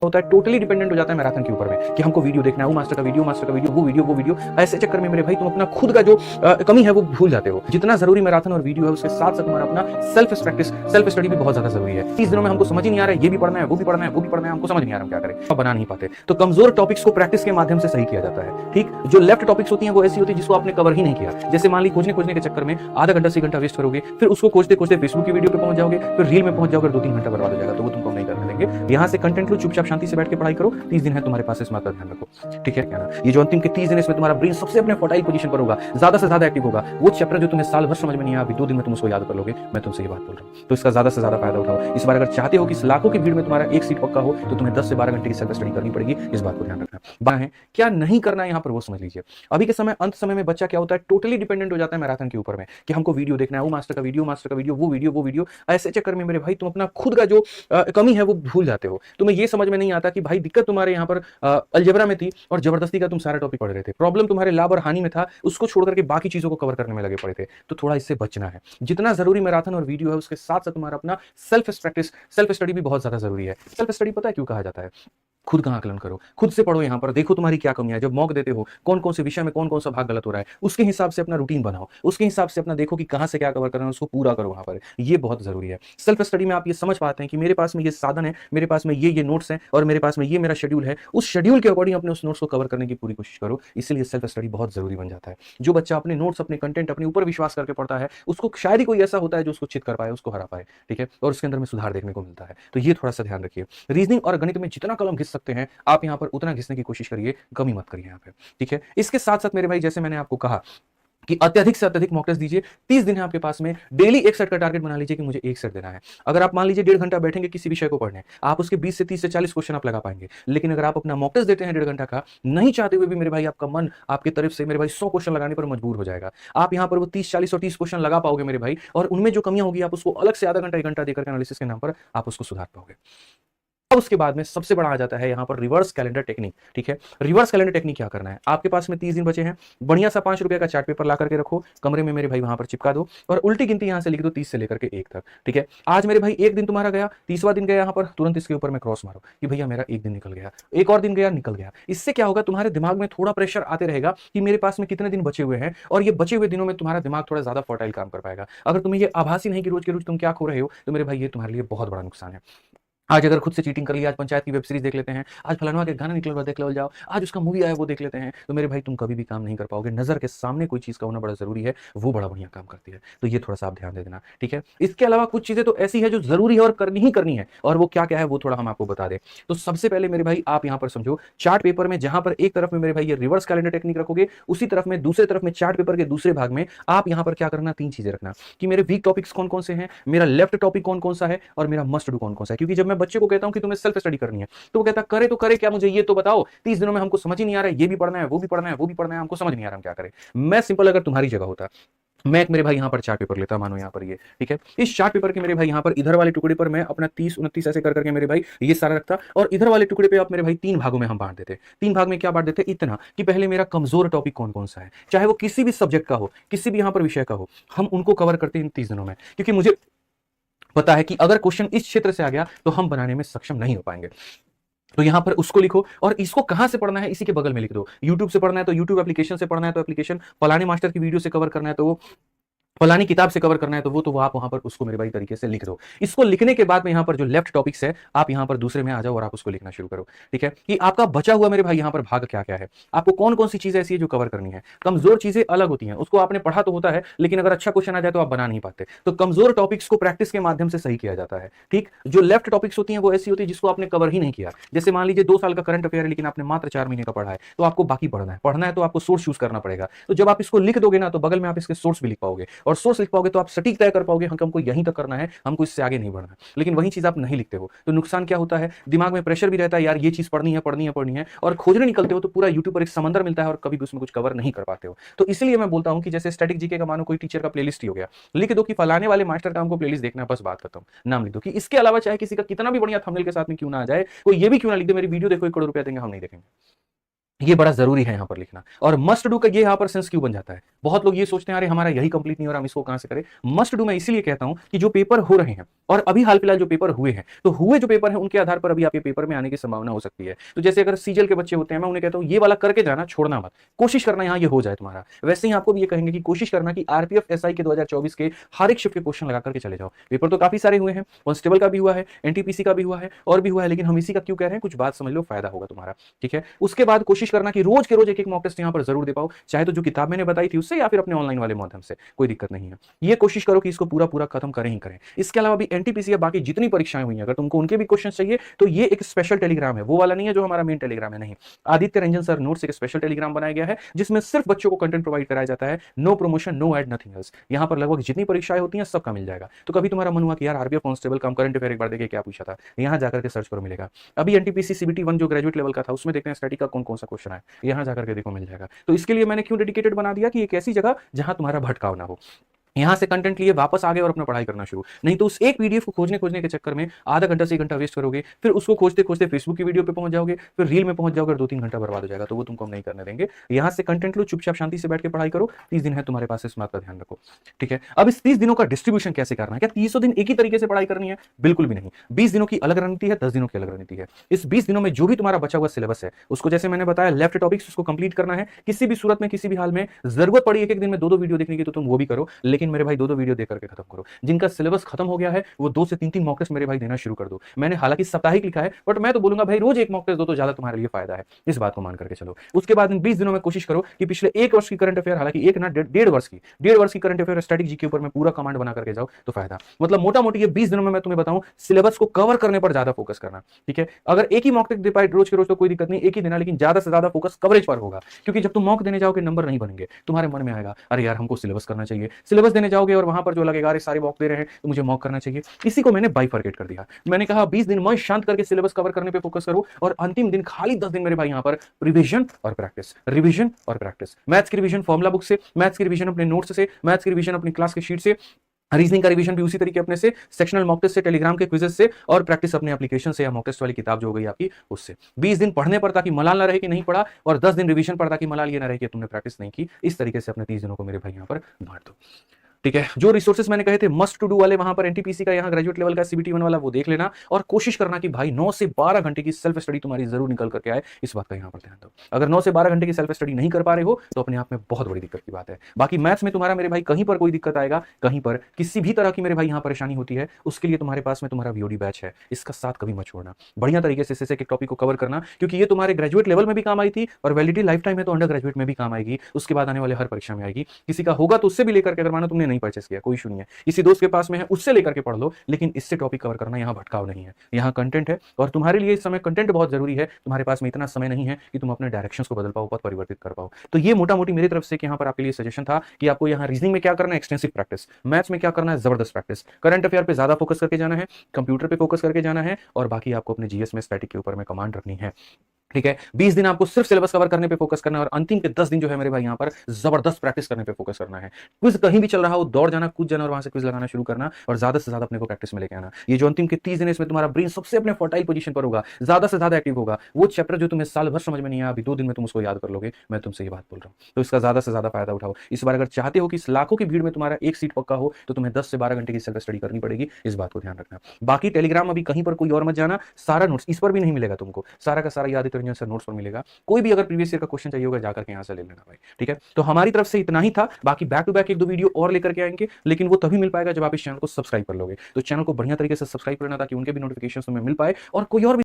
होता है totally dependent हो जाता है मैराथन के ऊपर में कि हमको वीडियो देखना है, वो मास्टर का वीडियो वो वीडियो ऐसे चक्कर में मेरे भाई तुम अपना खुद का जो कमी है वो भूल जाते हो। जितना जरूरी मैराथन और वीडियो है उसके साथ साथ तुम्हारा अपना सेल्फ प्रैक्टिस सेल्फ स्टडी भी बहुत ज्यादा जरूरी है। 30 दिनों में हमको समझ ही नहीं आ रहा है, ये भी पढ़ना है, वो भी पढ़ना है, वो भी पढ़ना है, हमको समझ नहीं आ रहा हम क्या करें, बना नहीं पाते। तो कमजोर टॉपिक्स को प्रैक्टिस के माध्यम से सही किया जाता है। ठीक, जो लेफ्ट टॉपिक्स होती है वो ऐसी होती है जिसको आपने कवर ही नहीं किया। जैसे मान ली खोजने के चक्कर में आधा घंटा से घंटा वेस्ट करोगे, फिर उसको खोजते खोजते फेसबुक की वीडियो पे पहुंच जाओगे, फिर रील में पहुंच जाओगे, 2-3 घंटा बर्बाद हो जाएगा। तो वो तुमको नहीं करने देंगे। यहाँ से कंटेंट लो, चुपचाप शांति से बैठ के पढ़ाई करो। 30 दिन है तुम्हारे पास, इस बात का ध्यान रखो। ठीक है क्या ना? ये जो अंतिम के 30 दिन इसमें तुम्हारा ब्रेन सबसे अपने फर्टाइल पोजीशन पर होगा, ज्यादा से ज्यादा एक्टिव होगा। वो चैप्टर जो तुम्हें साल भर समझ में नहीं आया, अभी 2 दिन में तुम उसको याद कर लोगे। मैं तुमसे ये बात बोल रहा हूँ, तो इसका ज्यादा से ज्यादा फायदा उठाओ। इस बार अगर चाहते हो कि लाखों की भीड़ में तुम्हारा एक सीट पक्का हो, तो तुम्हें 10 से 12 घंटे की सेल्फ स्टडी करनी पड़ेगी। इस बात को ध्यान रखना है। क्या नहीं करना है यहाँ पर वो समझ लीजिए। अभी के समय अंत समय में बच्चा क्या होता है, टोटली डिपेंडेंट हो जाता है मैराथन के ऊपर में कि हमको वीडियो देखना है, वो मास्टर का वीडियो वो वीडियो ऐसे चक्कर में मेरे भाई तुम अपना खुद का जो कमी है वो भूल जाते हो। तुम्हें ये समझ में नहीं आता कि भाई दिक्कत तुम्हारे यहाँ पर अलजेब्रा में थी और जबरदस्ती का तुम सारा टॉपिक पढ़ रहे थे। प्रॉब्लम तुम्हारे लाभ और हानि में था, उसको छोड़ करके बाकी चीजों को कवर करने में लगे पड़े थे। तो थोड़ा इससे बचना है। जितना जरूरी मैराथन और वीडियो है उसके साथ साथ तुम्हारा अपना सेल्फ प्रैक्टिस सेल्फ स्टडी भी बहुत ज्यादा जरूरी है। सेल्फ स्टडी पता है क्यों कहा जाता है? खुद का आकलन करो, खुद से पढ़ो, यहाँ पर देखो तुम्हारी क्या कमियां है। जब मॉक देते हो कौन कौन से विषय में कौन कौन सा भाग गलत हो रहा है, उसके हिसाब से अपना रूटीन बनाओ, उसके हिसाब से अपना देखो कि कहां से क्या कवर करना है, उसको पूरा करो। वहां पर ये बहुत जरूरी है। सेल्फ स्टडी में आप ये समझ पाते हैं कि मेरे पास में ये साधन है, मेरे पास में ये नोट्स हैं और मेरे पास में ये मेरा शेड्यूल है। उस शेड्यूल के अकॉर्डिंग अपने उस नोट्स को कवर करने की पूरी कोशिश करो। इसलिए सेल्फ स्टडी बहुत जरूरी बन जाता है। जो बच्चा अपने नोट्स अपने कंटेंट अपने ऊपर विश्वास करके पढ़ता है, उसको शायद ही कोई ऐसा होता है जो उसको चित कर पाए, उसको हरा पाए। ठीक है, और उसके अंदर में सुधार देखने को मिलता है। तो ये थोड़ा सा ध्यान रखिए। रीजनिंग और गणित में जितना कलम घिस सकते हैं आप यहाँ पर उतना घिसने की कोशिश करिए, कमी मत करिए यहाँ पे। ठीक है, इसके साथ साथ मेरे भाई जैसे मैंने आपको कहा कि अत्यधिक से अत्यधिक मॉक टेस्ट दीजिए। 30 दिन है आपके पास में, डेली एक सेट का टारगेट बना लीजिए कि मुझे एक सेट देना है। अगर आप मान लीजिए 1.5 घंटा बैठेंगे किसी विषय को पढ़ने, आप उसके 20 से 30 से 40 क्वेश्चन आप लगा पाएंगे। लेकिन अगर आप अपना मॉक टेस्ट देते हैं 1.5 घंटा का, नहीं चाहते हुए भी मेरे भाई आपका मन आपकी तरफ से मेरे भाई 100 क्वेश्चन लगाने पर मजबूर हो जाएगा। आप यहाँ पर वो 30, 40 और 30 क्वेश्चन लगा पाओगे मेरे भाई, और उनमें जो कमियां होगी आप उसको अलग से आधा घंटा 1 घंटा देकर एनालिसिस के नाम पर आप उसको सुधार पाओगे। अब उसके बाद में सबसे बड़ा आ जाता है यहाँ पर रिवर्स कैलेंडर टेक्निक। ठीक है, रिवर्स कैलेंडर टेक्निक क्या करना है? आपके पास में 30 दिन बचे हैं, बढ़िया सा 5 रुपए का चार्ट पेपर ला करके रखो कमरे में मेरे भाई, वहां पर चिपका दो और उल्टी गिनती यहाँ से लिख दो 30 से लेकर के 1 तक। ठीक है, आज मेरे भाई एक दिन तुम्हारा गया, 30वां दिन गया, यहाँ पर तुरंत इसके ऊपर में क्रॉस मारो कि भैया मेरा एक दिन निकल गया, एक और दिन गया निकल गया। इससे क्या होगा, तुम्हारे दिमाग में थोड़ा प्रेशर आते रहेगा कि मेरे पास में कितने दिन बचे हुए हैं, और ये बचे हुए दिनों में तुम्हारा दिमाग थोड़ा ज्यादा फर्टाइल काम कर पाएगा। अगर तुम्हें ये आभासी नहीं कि रोज के रोज तुम क्या खो रहे हो, तो मेरे भाई ये तुम्हारे लिए बहुत बड़ा नुकसान है। आज अगर खुद से चीटिंग कर लिया, आज पंचायत की वेब सीरीज देख लेते हैं, आज फलाना के गाना निकल रहा देख लो जाओ, आज उसका मूवी आया वो देख लेते हैं, तो मेरे भाई तुम कभी भी काम नहीं कर पाओगे। नजर के सामने कोई चीज का होना बड़ा जरूरी है, वो बड़ा बढ़िया काम करती है। तो ये थोड़ा सा आप ध्यान दे देना। ठीक है, इसके अलावा कुछ चीजें तो ऐसी है जो जरूरी है और करनी ही करनी है, और वो क्या क्या है वो थोड़ा हम आपको बता दें। तो सबसे पहले मेरे भाई आप यहाँ पर समझो, चार्ट पेपर में जहां पर एक तरफ में मेरे भाई ये रिवर्स कैलेंडर टेक्निक रखोगे, उसी तरफ में दूसरे तरफ में चार्ट पेपर के दूसरे भाग में आप यहाँ पर क्या करना, 3 चीजें रखना कि मेरे वीक टॉपिक्स कौन कौन से हैं, मेरा लेफ्ट टॉपिक कौन कौन सा है, और मेरा मस्ट डू कौन कौन सा है। क्योंकि जब मैं बच्चे को कहता हूं कि तुम्हें सेल्फ स्टडी करनी है, तो वो कहता करे तो करे क्या, मुझे ये तो बताओ, 30 दिनों में हमको समझ ही नहीं आ रहा है, ये भी पढ़ना है, वो भी पढ़ना है, वो भी पढ़ना है, हमको समझ नहीं आ रहा हम क्या करें। मैं सिंपल अगर तुम्हारी जगह होता, मैं एक मेरे भाई यहाँ पर चार्ट पेपर लेता, मानो यहाँ पर ये, ठीक है, इस चार्ट पेपर के मेरे भाई यहाँ पर इधर वाले टुकड़े पर मैं अपना 30, 29 ऐसे कर करके मेरे भाई ये सारा रखता, और इधर वाले टुकड़े पे आप मेरे भाई 3 भागों में हम बांट देते। 3 भाग में क्या बांट देते? इतना कि पहले मेरा कमजोर टॉपिक कौन कौन सा है, चाहे वो किसी भी सब्जेक्ट का हो, किसी भी यहाँ पर विषय का हो, हम उनको कवर करते हैं इन 30 दिनों में। क्योंकि मुझे पता है कि अगर क्वेश्चन इस क्षेत्र से आ गया तो हम बनाने में सक्षम नहीं हो पाएंगे। तो यहां पर उसको लिखो, और इसको कहां से पढ़ना है इसी के बगल में लिख दो। यूट्यूब से पढ़ना है तो यूट्यूब एप्लीकेशन से पढ़ना है तो एप्लीकेशन, फलाने मास्टर की वीडियो से कवर करना है तो वो, फलानी किताब से कवर करना है तो वो आप वहां पर उसको मेरे भाई तरीके से लिख दो। इसको लिखने के बाद में यहाँ पर जो लेफ्ट टॉपिक्स है आप यहाँ पर दूसरे में आ जाओ और आप उसको लिखना शुरू करो। ठीक है, कि आपका बचा हुआ मेरे भाई यहाँ पर भाग क्या क्या है, आपको कौन कौन सी चीजें ऐसी है जो कवर करनी है। कमजोर चीजें अलग होती हैं, उसको आपने पढ़ा तो होता है, लेकिन अगर अच्छा क्वेश्चन आ जाए तो आप बना नहीं पाते। तो कमजोर टॉपिक्स को प्रैक्टिस के माध्यम से सही किया जाता है। ठीक, जो लेफ्ट टॉपिक्स होती हैं वो ऐसी होती है जिसको आपने कवर ही नहीं किया। जैसे मान लीजिए 2 साल का करंट अफेयर है लेकिन आपने मात्र 4 महीने का पढ़ा है, तो आपको बाकी पढ़ना है तो आपको सोर्स चूज करना पड़ेगा। तो जब आप इसको लिख दोगे ना तो बगल में आप इसके सोर्स भी लिख पाओगे, और सोर्स लिख पाओगे तो आप सटीक तय कर पाओगे हमको यहीं तक करना है, हमको इससे आगे नहीं बढ़ना है। लेकिन वही चीज आप नहीं लिखते हो तो नुकसान क्या होता है, दिमाग में प्रेशर भी रहता है, यार ये चीज पढ़नी है, और खोजने निकलते हो तो पूरा यूट्यूब पर एक समंदर मिलता है और कभी भी उसमें कुछ कवर नहीं कर पाते हो। तो इसलिए मैं बोलता हूं कि जैसे स्टैटिक जीके का मानो कोई टीचर का प्लेलिस्ट ही हो गया, लिख दो कि फलाने वाले मास्टर का हमको प्लेलिस्ट देखना है, बस बात खत्म। नाम लिख दो कि इसके अलावा चाहे किसी का कितना भी बढ़िया थंबनेल के साथ में क्यों ना आ जाए, कोई ये भी क्यों ना लिख दे मेरी वीडियो देखो 1 करोड़ रुपया देंगे, हम नहीं देखेंगे। ये बड़ा जरूरी है यहाँ पर लिखना। और मस्ट डू का ये यहाँ पर सेंस क्यों बन जाता है, बहुत लोग ये सोचते हैं अरे हमारा यही कंप्लीट नहीं हो रहा, हम इसको कहां से करें। मस्ट डू मैं इसीलिए कहता हूं कि जो पेपर हो रहे हैं और अभी हाल फिलहाल जो पेपर हुए हैं, तो हुए जो पेपर है उनके आधार पर अभी आपके पेपर में आने की संभावना हो सकती है। तो जैसे अगर सीजल के बच्चे होते हैं, मैं उन्हें कहता हूं ये वाला करके जाना, छोड़ना मत, कोशिश करना यहाँ ये हो जाए तुम्हारा। वैसे ही आपको भी ये कहेंगे कि कोशिश करना कि आरपीएफ एसआई के 2024 के हर एक शिफ्ट के क्वेश्चन लगा करके चले जाओ। पेपर तो काफी सारे हुए हैं, कांस्टेबल का भी हुआ है, एनटीपीसी का भी हुआ है और भी हुआ है, लेकिन हम इसी का क्यों कह रहे हैं, कुछ बात समझ लो, फायदा होगा तुम्हारा। ठीक है, उसके बाद कोशिश करना कि रोज के रोज एक एक मॉक टेस्ट यहाँ पर जरूर दे पाओ, चाहे तो जो किताब मैंने बताई थी उससे या फिर अपने ऑनलाइन वाले माध्यम से, कोई दिक्कत नहीं है। ये कोशिश करो कि इसको पूरा पूरा खत्म करें ही करें। इसके अलावा भी एनटीपीसी या बाकी जितनी परीक्षाएं हुई हैं, अगर तुमको उनके भी क्वेश्चन चाहिए तो ये एक स्पेशल टेलीग्राम है, वो वाला नहीं है जो हमारा मेन टेलीग्राम है, नहीं। आदित्य रंजन सर नोट्स एक स्पेशल टेलीग्राम बनाया गया है जिसमें सिर्फ बच्चों को कंटेंट प्रोवाइड कराया जाता है, no promotion, no ad, nothing else. यहाँ पर लगभग जितनी परीक्षाएं होती हैं सबका मिल जाएगा। तो कभी तुम्हारा मन हुआ कि यार आरबीएफ कांस्टेबल कम करंट अफेयर एक बार देखे क्या पूछा था, यहाँ जाकर के सर्च करो, मिलेगा। अभी एनटीपीसी सीबीटी 1 जो ग्रेजुएट लेवल का था उसमें देखते हैं स्टैटिक का कौन कौन सा क्वेश्चन है, यहाँ जाकर के देखो मिल जाएगा। तो इसके लिए मैंने क्यों डेडिकेटेड बना दिया कि एक ऐसी जगह जहां तुम्हारा भटकाव ना हो। यहां से कंटेंट लिए वापस आ गए और अपना पढ़ाई करना शुरू, नहीं तो उस एक पीडीएफ को खोजने के चक्कर में आधा घंटा से 1 घंटा वेस्ट करोगे, फिर उसको खोजते खोजते फेसबुक की वीडियो पे पहुंच जाओगे, फिर रील में पहुंच जाओगे और 2-3 घंटा बर्बाद हो जाएगा। तो वो तुमको हम नहीं करने देंगे। यहां से कंटेंट लो, चुपचाप शांति से बैठ के पढ़ाई करो। 30 दिन है तुम्हारे पास, इस बात का ध्यान रखो। ठीक है, अब इस 30 दिनों का डिस्ट्रीब्यूशन कैसे करना है, क्या 30 दिन एक ही तरीके से पढ़ाई करनी है, बिल्कुल भी नहीं। 20 दिनों की अलग रणनीति है, 10 दिनों की अलग रणनीति है। इस 20 दिनों में जो भी तुम्हारा बचा हुआ सिलेबस है उसको, जैसे मैंने बताया, लेफ्ट टॉपिक्स उसको कंप्लीट करना है। किसी भी सूरत में, किसी भी हाल में जरूरत पड़ी एक एक दिन में 2-2 वीडियो देखने की तो तुम वो भी करो, लेकिन मेरे भाई 2-2 वीडियो देख करके खत्म करो। जिनका सिलेबस खत्म हो गया है वो 2 से 3-3 मॉक टेस्ट मेरे भाई देना शुरू कर दो। मैंने हालांकि साप्ताहिक लिखा है, बट मैं तो बोलूंगा भाई रोज एक मॉक टेस्ट दो तो ज्यादा तुम्हारे लिए फायदा है, इस बात को मान करके चलो। उसके बाद इन 20 दिनों में कोशिश करो कि पिछले 1 वर्ष की करंट अफेयर, हालांकि एक ना 1.5 वर्ष की करंट अफेयर स्टैटिक जी के ऊपर में पूरा कमांड बना करके जाओ तो फायदा। मतलब मोटा मोटी ये 20 दिनों में मैं तुम्हें बताऊं, सिलेबस को कवर करने पर ज्यादा फोकस करना। ठीक है, अगर एक ही मॉक टेस्ट दे पाए रोज के रोज तो कोई दिक्कत नहीं, एक ही देना, लेकिन ज्यादा से ज्यादा फोकस कवरेज पर होगा। क्योंकि जब तुम मॉक देने जाओगे नंबर नहीं बनेंगे, तुम्हारे मन में आएगा अरे यार हमको सिलेबस करना चाहिए। सिलेबस देने जाओगे और वहां पर जो लगेगा अरे सारे मॉक दे रहे हैं तो मुझे मॉक करना चाहिए। इसी को मैंने बाइफरकेट कर दिया। मैंने कहा 20 दिन मन शांत करके सिलेबस कवर करने पे फोकस करो और अंतिम दिन खाली 10 दिन मेरे भाई यहाँ पर रिवीजन और प्रैक्टिस, रिवीजन और प्रैक्टिस। मैथ्स की रिवीजन फॉर्मुला बुक से, मैथ्स की रिवीजन अपने नोट्स से, मैथ्स की रिवीजन अपनी क्लास के शीट से, रीजनिंग का रिवीजन भी उसी तरीके अपने से, सेक्शनल मॉक टेस्ट से, टेलीग्राम के क्विजेस से, और प्रैक्टिस अपने एप्लीकेशन से या मॉक टेस्ट वाली किताब जो हो गई आपकी उससे। 20 दिन पढ़ने पर ताकि मलाल ना रहे कि नहीं पढ़ा, और 10 दिन रिवीजन पर ताकि मलाल ये ना रहे कि तुमने प्रैक्टिस नहीं की। इस तरीके से अपने 30 दिनों को मेरे भाई यहाँ पर बांट दो। ठीक है, जो रिसोर्सेज मैंने कहे थे मस्ट टू डू वाले, वहां पर एनटीपीसी का, यहाँ ग्रेजुएट लेवल का सीबीटी 1 वाला, वो देख लेना। और कोशिश करना कि भाई 9 से 12 घंटे की सेल्फ स्टडी तुम्हारी जरूर निकल करके आए, इस बात का यहाँ पर ध्यान दो। अगर 9 से 12 घंटे की सेल्फ स्टडी नहीं कर पा रहे हो तो अपने आप में बहुत बड़ी दिक्कत की बात है। बाकी मैथ्स में तुम्हारा मेरे भाई कहीं पर कोई दिक्कत आएगा, कहीं पर किसी भी तरह की मेरे भाई यहाँ परेशानी होती है, उसके लिए तुम्हारे पास में तुम्हारा वीओडी बैच है, इसका साथ कभी मत छोड़ना। बढ़िया तरीके से इस एक टॉपिक को कवर करना, क्योंकि ये तुम्हारे ग्रेजुएट लेवल में भी काम आई थी और वैलिडिटी लाइफ टाइम है तो अंडर ग्रेजुएट में भी काम आएगी, उसके बाद आने वाले हर परीक्षा में आएगी। किसी का होगा तो उससे भी लेकर के, अगर मानो तुमने नहीं परचेस किया, कोई इशू नहीं है, किसी दोस्त के पास में है उससे लेकर के पढ़ लो, लेकिन इससे टॉपिक कवर करना, यहाँ भटकाव नहीं है, यहाँ कंटेंट है। और तुम्हारे लिए इस समय कंटेंट बहुत जरूरी है। तुम्हारे पास में इतना समय नहीं है कि तुम अपने डायरेक्शंस को बदल पाओ, पथ परिवर्तित कर पाओ। तो ये मोटा मोटी मेरी तरफ से यहाँ पर आपके लिए सजेशन था कि आपको यहाँ रीजनिंग में क्या करना है, एक्सटेंसिव प्रैक्टिस, मैथ्स में क्या करना है, जबरदस्त प्रैक्टिस, करंट अफेयर पे ज्यादा फोकस करके जाना है, कंप्यूटर पे फोकस करके जाना है, और बाकी आपको अपने जीएस में स्टैटिक के ऊपर में कमांड रखनी है। ठीक है, 20 दिन आपको सिर्फ सिलेबस कवर करने पे फोकस करना है, और अंतिम के 10 दिन जो है मेरे भाई यहाँ पर जबरदस्त प्रैक्टिस करने पे फोकस करना है। क्विज कहीं भी चल रहा हो, दौड़ जाना, कूद जाना और वहां से क्विज लगाना शुरू करना, और ज्यादा से ज्यादा अपने को प्रैक्टिस में लेके आना। ये जो अंतिम के 30 दिन है इसमें तुम्हारा ब्रेन सबसे अपने फर्टाइल पोजीशन पर होगा, ज्यादा से ज्यादा एक्टिव होगा। वो चैप्टर जो तुम्हें साल भर समझ में नहीं आया, अभी 2 दिन में तुम उसको याद कर लोगे, मैं तुमसे ये बात बोल रहा हूँ। तो इसका ज्यादा से ज्यादा फायदा उठाओ। इस बार अगर चाहते हो कि इस लाखों की भीड़ में तुम्हारा एक सीट पक्का हो तो तुम्हें 10 से 12 घंटे की सेल्फ स्टडी करनी पड़ेगी, इस बात को ध्यान रखना। बाकी टेलीग्राम अभी कहीं पर कोई और मत जाना, सारा नोट्स इस पर भी नहीं मिलेगा तुमको, सारा का सारा आदित्य रंजन सर नोट्स पर मिलेगा। कोई भी अगर प्रीवियस ईयर का क्वेश्चन चाहिए होगा जाकर के यहां से ले लेना भाई। ठीक है, तो हमारी तरफ से इतना ही था। बाकी बैक टू बैक 1-2 वीडियो और लेकर के आएंगे, लेकिन वो तभी मिल पाएगा जब आप इस चैनल को सब्सक्राइब कर लोगे। तो चैनल को बढ़िया तरीके से सब्सक्राइब करना ताकि उनके भी नोटिफिकेशन तुम्हें मिल पाए, और कोई और भी